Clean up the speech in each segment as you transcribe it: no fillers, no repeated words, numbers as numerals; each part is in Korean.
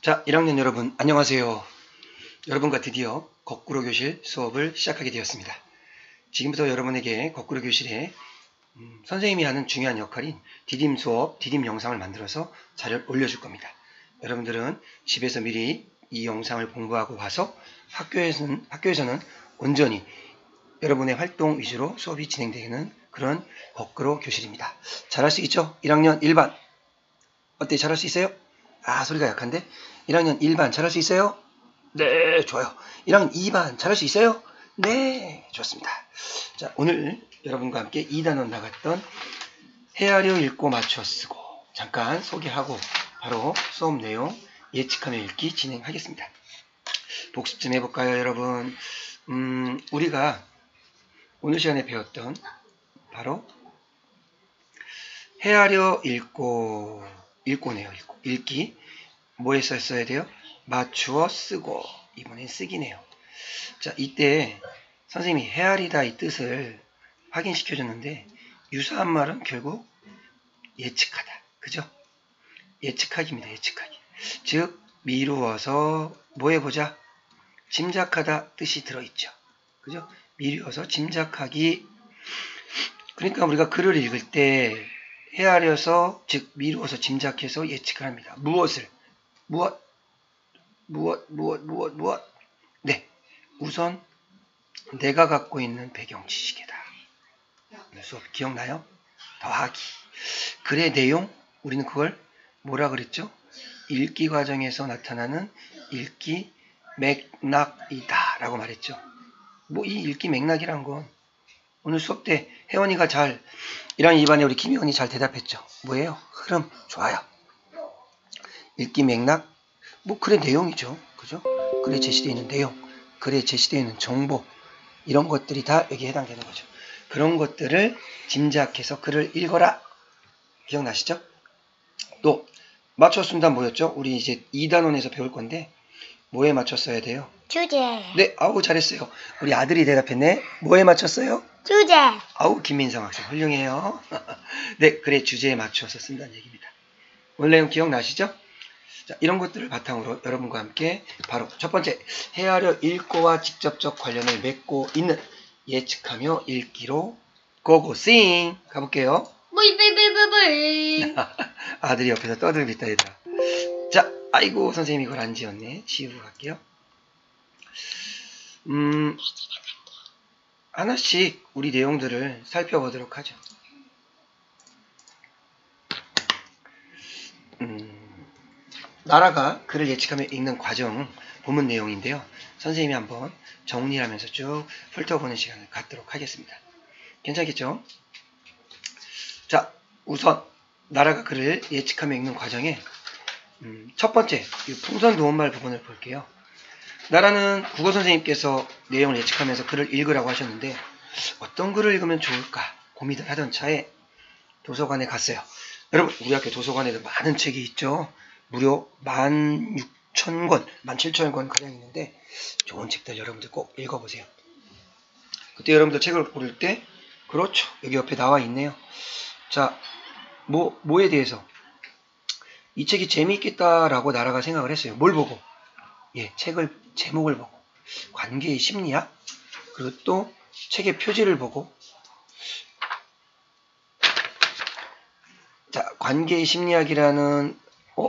자, 1학년 여러분 안녕하세요. 여러분과 드디어 거꾸로 교실 수업을 시작하게 되었습니다. 지금부터 여러분에게 거꾸로 교실에 선생님이 하는 중요한 역할인 디딤 수업, 디딤 영상을 만들어서 자료를 올려줄 겁니다. 여러분들은 집에서 미리 이 영상을 공부하고 와서 학교에서는 온전히 여러분의 활동 위주로 수업이 진행되는 그런 거꾸로 교실입니다. 잘할 수 있죠? 1학년 1반 어때? 잘할 수 있어요? 아, 소리가 약한데? 1학년 1반 잘할 수 있어요? 네, 좋아요. 1학년 2반 잘할 수 있어요? 네, 좋습니다. 자, 오늘 여러분과 함께 2단원 나갔던 헤아려 읽고 맞춰 쓰고 잠깐 소개하고 바로 수업 내용 예측하며 읽기 진행하겠습니다. 복습 좀 해볼까요, 여러분? 우리가 오늘 시간에 배웠던 바로 헤아려 읽고네요. 읽기 뭐에 써야 돼요? 맞추어 쓰고 이번엔 쓰기네요. 자, 이때 선생님이 헤아리다 이 뜻을 확인시켜줬는데 유사한 말은 결국 예측하다. 그죠? 예측하기입니다. 예측하기. 즉 미루어서 뭐 해보자? 짐작하다 뜻이 들어있죠. 그죠? 미루어서 짐작하기. 그러니까 우리가 글을 읽을 때 헤아려서 즉 미루어서 짐작해서 예측을 합니다. 무엇을? 무엇? 네, 우선 내가 갖고 있는 배경 지식이다. 수업 기억나요? 더하기. 글의 내용, 우리는 그걸 뭐라 그랬죠? 읽기 과정에서 나타나는 읽기 맥락이다 라고 말했죠. 뭐 이 읽기 맥락이란 건 오늘 수업 때 혜원이가 1학년 2반에 우리 김혜원이 잘 대답했죠. 뭐예요? 흐름. 좋아요. 읽기 맥락, 뭐 글의 내용이죠. 그죠? 글에 제시되어 있는 내용, 글에 제시되어 있는 정보, 이런 것들이 다 여기에 해당되는 거죠. 그런 것들을 짐작해서 글을 읽어라. 기억나시죠? 또 맞췄습니다. 뭐였죠? 우리 이제 2단원에서 배울 건데 뭐에 맞췄어야 돼요? 주제. 네, 아우 잘했어요. 우리 아들이 대답했네. 뭐에 맞췄어요? 주제. 아우 김민성 학생 훌륭해요. 네, 글의 주제에 맞춰서 쓴다는 얘기입니다. 오늘 내용 기억나시죠? 자, 이런 것들을 바탕으로 여러분과 함께 바로 첫 번째 헤아려 읽고와 직접적 관련을 맺고 있는 예측하며 읽기로 고고싱 가볼게요. 뿌이. 아들이 옆에서 떠들고 있다 얘들아. 자, 아이고 선생님이 이걸 안 지웠네. 지우고 갈게요. 하나씩 우리 내용들을 살펴보도록 하죠. 나라가 글을 예측하며 읽는 과정 본문 내용인데요. 선생님이 한번 정리를 하면서 쭉 훑어보는 시간을 갖도록 하겠습니다. 괜찮겠죠? 자, 우선 나라가 글을 예측하며 읽는 과정에 첫 번째 이 풍선 도움말 부분을 볼게요. 나라는 국어 선생님께서 내용을 예측하면서 글을 읽으라고 하셨는데 어떤 글을 읽으면 좋을까 고민을 하던 차에 도서관에 갔어요. 여러분 우리 학교 도서관에도 많은 책이 있죠. 무려 16,000권, 17,000권 가량 있는데 좋은 책들 여러분들 꼭 읽어보세요. 그때 여러분들 책을 고를 때 그렇죠. 여기 옆에 나와 있네요. 자, 뭐에 대해서 이 책이 재미있겠다라고 나라가 생각을 했어요. 뭘 보고? 예, 제목을 보고 관계의 심리학 그리고 또 책의 표지를 보고 자, 관계의 심리학이라는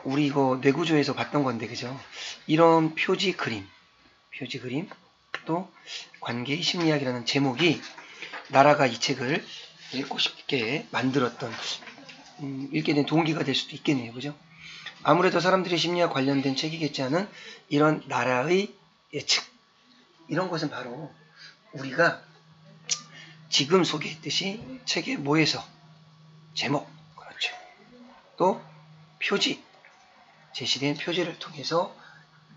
우리 이거 뇌구조에서 봤던 건데 그죠? 이런 표지 그림 또 관계의 심리학이라는 제목이 나라가 이 책을 읽고 싶게 만들었던 읽게 된 동기가 될 수도 있겠네요. 그죠? 아무래도 사람들의 심리와 관련된 책이겠지 않은 이런 나라의 예측 이런 것은 바로 우리가 지금 소개했듯이 책의 뭐에서 제목 그렇죠. 또 표지 제시된 표지를 통해서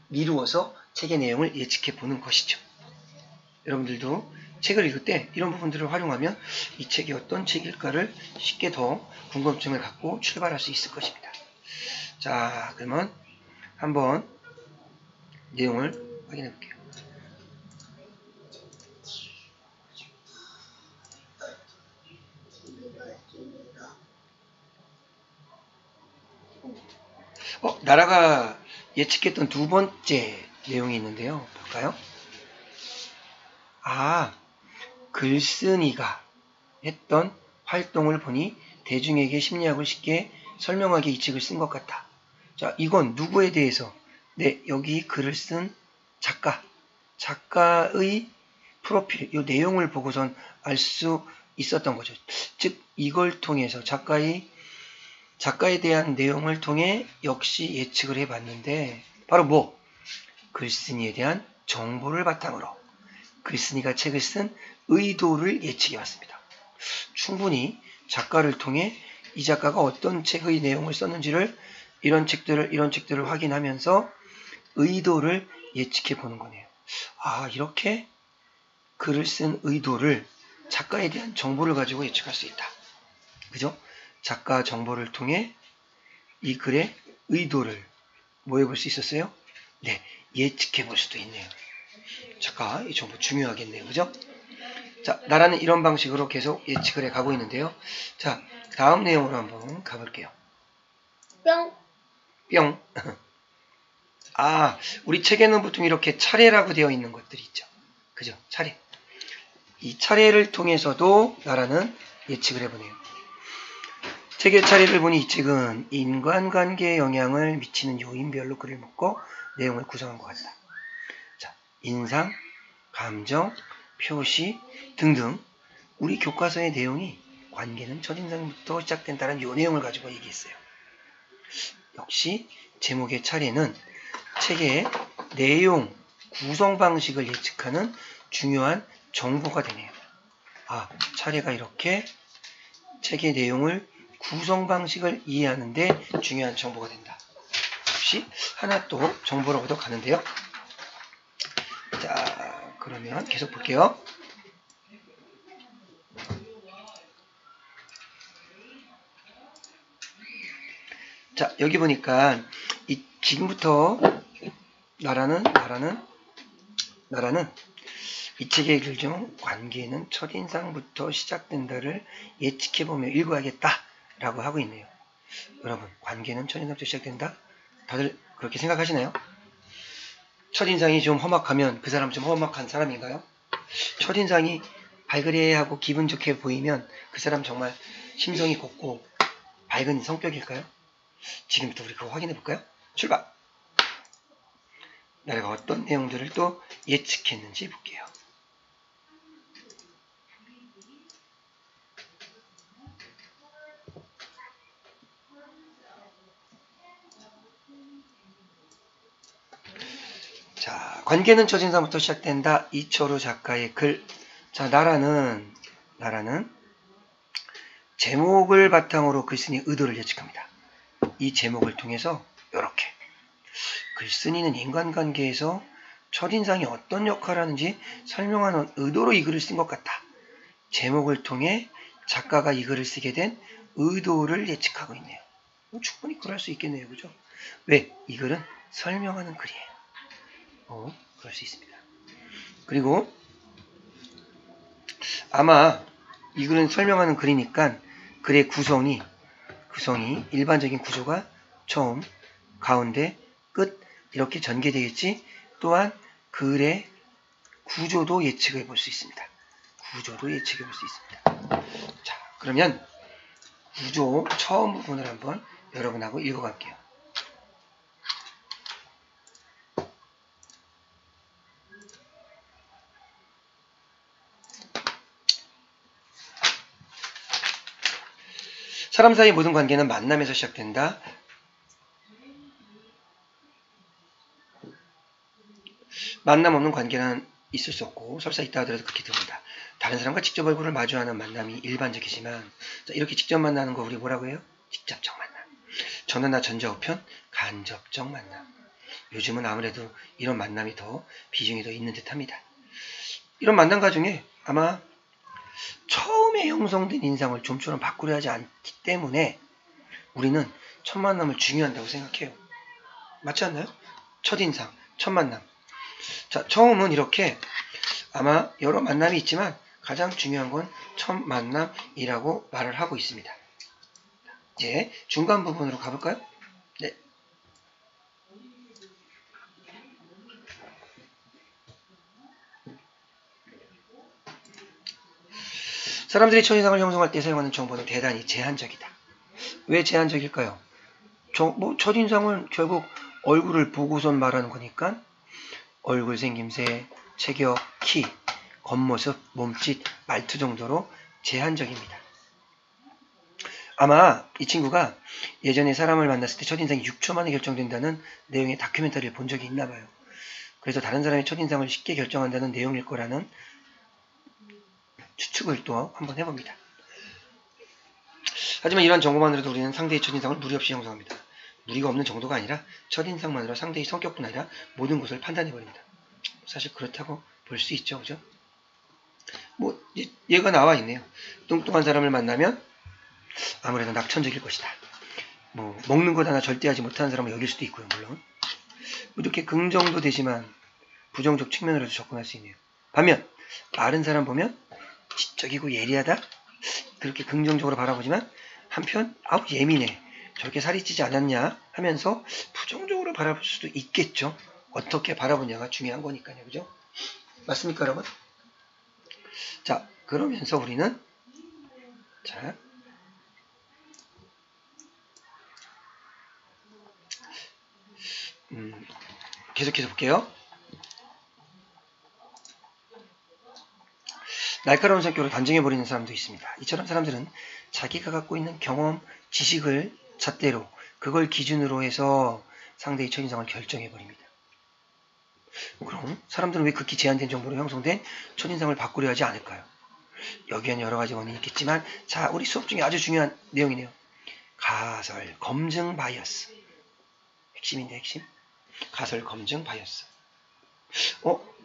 미루어서 책의 내용을 예측해 보는 것이죠. 여러분들도 책을 읽을 때 이런 부분들을 활용하면 이 책이 어떤 책일까를 쉽게 더 궁금증을 갖고 출발할 수 있을 것입니다. 자, 그러면 한번 내용을 확인해 볼게요. 나라가 예측했던 두 번째 내용이 있는데요. 볼까요? 글쓴이가 했던 활동을 보니 대중에게 심리학을 쉽게 설명하기 이 책을 쓴 것 같다. 자, 이건 누구에 대해서? 네, 여기 글을 쓴 작가의 프로필, 이 내용을 보고선 알 수 있었던 거죠. 즉, 이걸 통해서 작가에 대한 내용을 통해 역시 예측을 해봤는데, 바로 글쓴이에 대한 정보를 바탕으로 글쓴이가 책을 쓴 의도를 예측해봤습니다. 충분히 작가를 통해 이 작가가 어떤 책의 내용을 썼는지를 이런 책들을 확인하면서 의도를 예측해 보는 거네요. 이렇게 글을 쓴 의도를 작가에 대한 정보를 가지고 예측할 수 있다. 그죠? 작가 정보를 통해 이 글의 의도를 뭐 해볼 수 있었어요? 네, 예측해 볼 수도 있네요. 작가 이 정보 중요하겠네요. 그죠? 자, 나라는 이런 방식으로 계속 예측을 해 가고 있는데요. 자, 다음 내용으로 한번 가볼게요. 뿅. 우리 책에는 보통 이렇게 차례라고 되어 있는 것들이 있죠. 그죠? 차례. 이 차례를 통해서도 나라는 예측을 해보네요. 책의 차례를 보니 이 책은 인간관계에 영향을 미치는 요인별로 글을 묶고 내용을 구성한 것 같다. 자, 인상, 감정, 표시 등등 우리 교과서의 내용이 관계는 첫인상부터 시작된다는 이 내용을 가지고 얘기했어요. 역시 제목의 차례는 책의 내용, 구성 방식을 예측하는 중요한 정보가 되네요. 차례가 이렇게 책의 내용을 구성 방식을 이해하는 데 중요한 정보가 된다. 역시 하나 또 정보를 얻어 가는데요. 자, 그러면 계속 볼게요. 자, 여기 보니까 지금부터 나라는 이 책의 글 중 관계는 첫인상부터 시작된다를 예측해보며 읽어야겠다라고 하고 있네요. 여러분, 관계는 첫인상부터 시작된다? 다들 그렇게 생각하시나요? 첫인상이 좀 험악하면 그 사람 좀 험악한 사람인가요? 첫인상이 발그레하고 기분 좋게 보이면 그 사람 정말 심성이 곱고 밝은 성격일까요? 지금부터 우리 그거 확인해 볼까요? 출발! 나라가 어떤 내용들을 또 예측했는지 볼게요. 자, 관계는 첫인상부터 시작된다. 이철우 작가의 글. 자, 나라는 제목을 바탕으로 글쓴이의 의도를 예측합니다. 이 제목을 통해서 이렇게 글쓴이는 인간관계에서 첫인상이 어떤 역할을 하는지 설명하는 의도로 이 글을 쓴 것 같다. 제목을 통해 작가가 이 글을 쓰게 된 의도를 예측하고 있네요. 충분히 그럴 수 있겠네요. 그죠? 왜? 이 글은 설명하는 글이에요. 그럴 수 있습니다. 그리고 아마 이 글은 설명하는 글이니까 글의 구성이 일반적인 구조가 처음, 가운데, 끝 이렇게 전개되겠지. 또한 글의 구조도 예측해 볼 수 있습니다. 자, 그러면 구조 처음 부분을 한번 여러분하고 읽어갈게요. 사람 사이의 모든 관계는 만남에서 시작된다. 만남 없는 관계는 있을 수 없고 설사 있다 하더라도 그렇게 듭니다. 다른 사람과 직접 얼굴을 마주하는 만남이 일반적이지만 이렇게 직접 만나는 거 우리 뭐라고 해요? 직접적 만남. 전화나 전자우편, 간접적 만남. 요즘은 아무래도 이런 만남이 더 비중이 더 있는 듯합니다. 이런 만남가 중에 아마 처음에 형성된 인상을 좀처럼 바꾸려 하지 않기 때문에 우리는 첫 만남을 중요한다고 생각해요. 맞지 않나요? 첫인상, 첫 만남. 자, 처음은 이렇게 아마 여러 만남이 있지만 가장 중요한 건 첫 만남이라고 말을 하고 있습니다. 이제 중간 부분으로 가볼까요? 네. 사람들이 첫인상을 형성할 때 사용하는 정보는 대단히 제한적이다. 왜 제한적일까요? 첫인상은 결국 얼굴을 보고선 말하는 거니까 얼굴 생김새, 체격, 키, 겉모습, 몸짓, 말투 정도로 제한적입니다. 아마 이 친구가 예전에 사람을 만났을 때 첫인상이 6초 만에 결정된다는 내용의 다큐멘터리를 본 적이 있나 봐요. 그래서 다른 사람의 첫인상을 쉽게 결정한다는 내용일 거라는 추측을 또 한번 해봅니다. 하지만 이러한 정보만으로도 우리는 상대의 첫인상을 무리 없이 형성합니다. 무리가 없는 정도가 아니라 첫인상만으로 상대의 성격뿐 아니라 모든 것을 판단해버립니다. 사실 그렇다고 볼 수 있죠. 그죠? 얘가 나와 있네요. 뚱뚱한 사람을 만나면 아무래도 낙천적일 것이다. 먹는 것 하나 절대 하지 못하는 사람을 여길 수도 있고요. 물론 이렇게 긍정도 되지만 부정적 측면으로도 접근할 수 있네요. 반면 마른 사람 보면 지적이고 예리하다. 그렇게 긍정적으로 바라보지만 한편 아우 예민해. 저렇게 살이 찌지 않았냐 하면서 부정적으로 바라볼 수도 있겠죠. 어떻게 바라보냐가 중요한 거니까요. 그죠? 맞습니까, 여러분? 자, 그러면서 우리는 계속해서 볼게요. 날카로운 성격으로 단정해버리는 사람도 있습니다. 이처럼 사람들은 자기가 갖고 있는 경험, 지식을 잣대로 그걸 기준으로 해서 상대의 첫인상을 결정해버립니다. 그럼 사람들은 왜 극히 제한된 정보로 형성된 첫인상을 바꾸려 하지 않을까요? 여기에는 여러 가지 원인이 있겠지만 자, 우리 수업 중에 아주 중요한 내용이네요. 가설, 검증 바이어스. 핵심인데 핵심. 가설, 검증 바이어스.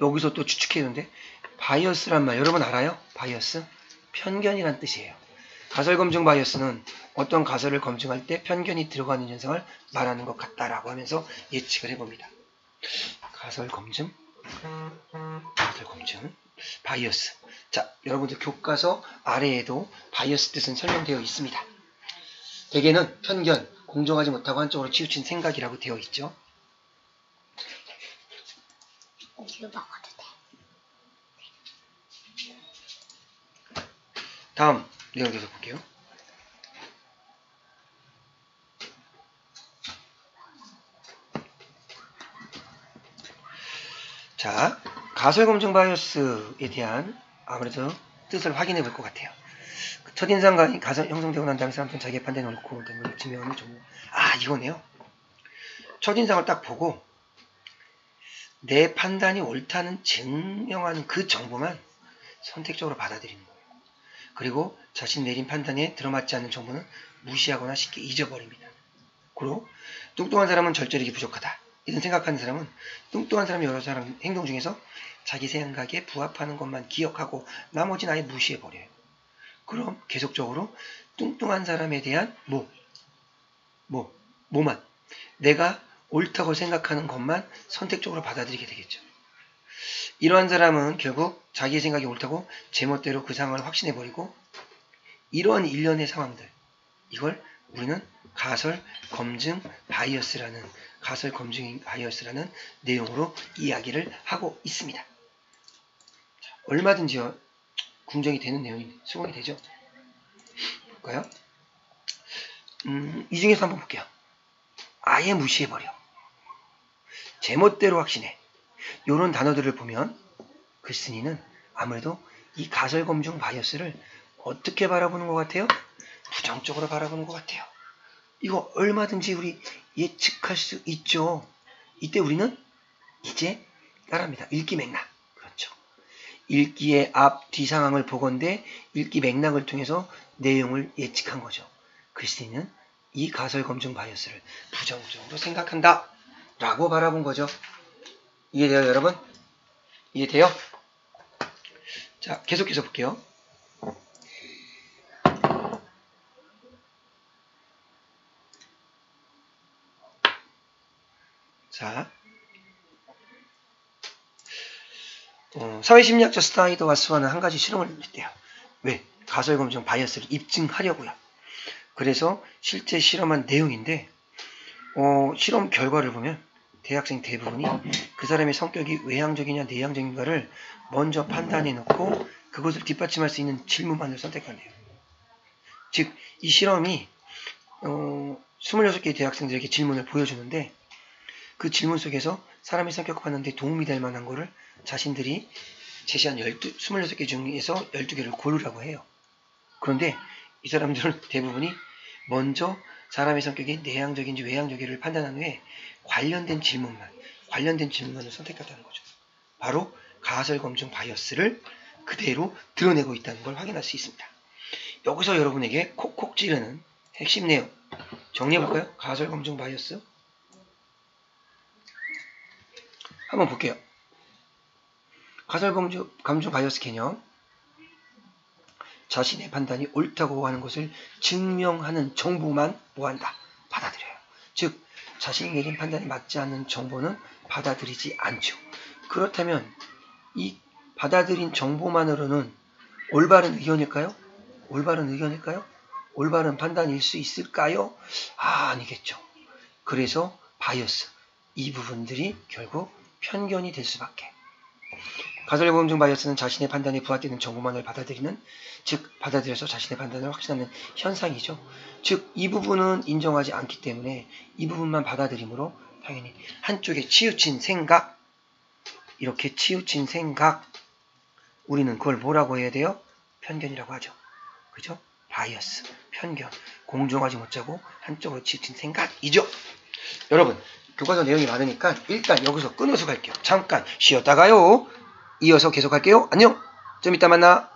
여기서 또 추측했는데 바이어스란 말 여러분 알아요? 바이어스? 편견이란 뜻이에요. 가설 검증 바이어스는 어떤 가설을 검증할 때 편견이 들어가는 현상을 말하는 것 같다라고 하면서 예측을 해봅니다. 가설 검증, 바이어스. 자, 여러분들 교과서 아래에도 바이어스 뜻은 설명되어 있습니다. 대개는 편견, 공정하지 못하고 한쪽으로 치우친 생각이라고 되어 있죠. 이거 먹어도 돼. 다음 내용 계속 볼게요. 자, 가설 검증 바이어스에 대한 아무래도 뜻을 확인해 볼 것 같아요. 첫인상과 가설 형성되고 난 다음에 사람들은 자기의 판단이 옳고 된 걸 증명하는 정보. 이거네요. 첫인상을 딱 보고 내 판단이 옳다는 증명하는 그 정보만 선택적으로 받아들이는 거예요. 그리고 자신 내린 판단에 들어맞지 않는 정보는 무시하거나 쉽게 잊어버립니다. 그리고 뚱뚱한 사람은 절제력이 부족하다. 이런 생각하는 사람은 뚱뚱한 사람이 여러 사람 행동 중에서 자기 생각에 부합하는 것만 기억하고 나머지는 아예 무시해버려요. 그럼 계속적으로 뚱뚱한 사람에 대한 뭐만 내가 옳다고 생각하는 것만 선택적으로 받아들이게 되겠죠. 이러한 사람은 결국 자기의 생각이 옳다고 제멋대로 그 상황을 확신해버리고 이러한 일련의 상황들, 이걸 우리는 가설 검증 바이어스라는 내용으로 이야기를 하고 있습니다. 얼마든지요 궁정이 되는 내용이 수긍이 되죠. 볼까요? 이 중에서 한번 볼게요. 아예 무시해버려. 제멋대로 확신해. 이런 단어들을 보면 글쓴이는 아무래도 이 가설 검증 바이어스를 어떻게 바라보는 것 같아요? 부정적으로 바라보는 것 같아요. 이거 얼마든지 우리 예측할 수 있죠. 이때 우리는 이제 따라합니다. 읽기 맥락. 그렇죠. 읽기의 앞, 뒤 상황을 보건대 읽기 맥락을 통해서 내용을 예측한 거죠. 글쓴이는 이 가설 검증 바이어스를 부정적으로 생각한다 라고 바라본 거죠. 이해돼요, 여러분? 이해돼요? 자, 계속해서 볼게요. 자, 사회심리학자 스타이더 와스와는 한 가지 실험을 했대요. 왜? 가설 검증 바이어스를 입증하려고요. 그래서 실제 실험한 내용인데 실험 결과를 보면 대학생 대부분이 그 사람의 성격이 외향적이냐 내향적인가를 먼저 판단해 놓고 그것을 뒷받침할 수 있는 질문만을 선택한대요. 즉, 이 실험이 26개의 대학생들에게 질문을 보여주는데 그 질문 속에서 사람의 성격을 봤는데 도움이 될 만한 거를 자신들이 제시한 26개 중에서 12개를 고르라고 해요. 그런데 이 사람들은 대부분이 먼저 사람의 성격이 내향적인지 외향적인지를 판단한 후에 관련된 질문만을 선택했다는 거죠. 바로 가설검증 바이어스를 그대로 드러내고 있다는 걸 확인할 수 있습니다. 여기서 여러분에게 콕콕 찌르는 핵심 내용 정리해볼까요? 가설검증 바이어스 한번 볼게요. 가설검증 바이어스 개념, 자신의 판단이 옳다고 하는 것을 증명하는 정보만 뭐한다? 받아들여요. 즉, 자신이 내린 판단이 맞지 않는 정보는 받아들이지 않죠. 그렇다면 이 받아들인 정보만으로는 올바른 의견일까요? 올바른 판단일 수 있을까요? 아니겠죠. 그래서 바이어스, 이 부분들이 결국 편견이 될 수밖에. 가설검증 바이어스는 자신의 판단에 부합되는 정보만을 받아들이는, 즉 받아들여서 자신의 판단을 확신하는 현상이죠. 즉 이 부분은 인정하지 않기 때문에 이 부분만 받아들이므로 당연히 한쪽에 치우친 생각, 이렇게 치우친 생각, 우리는 그걸 뭐라고 해야 돼요? 편견이라고 하죠. 그죠? 바이어스, 편견, 공정하지 못하고 한쪽으로 치우친 생각이죠. 여러분, 교과서 내용이 많으니까 일단 여기서 끊어서 갈게요. 잠깐 쉬었다가요. 이어서 계속 할게요. 안녕. 좀 이따 만나.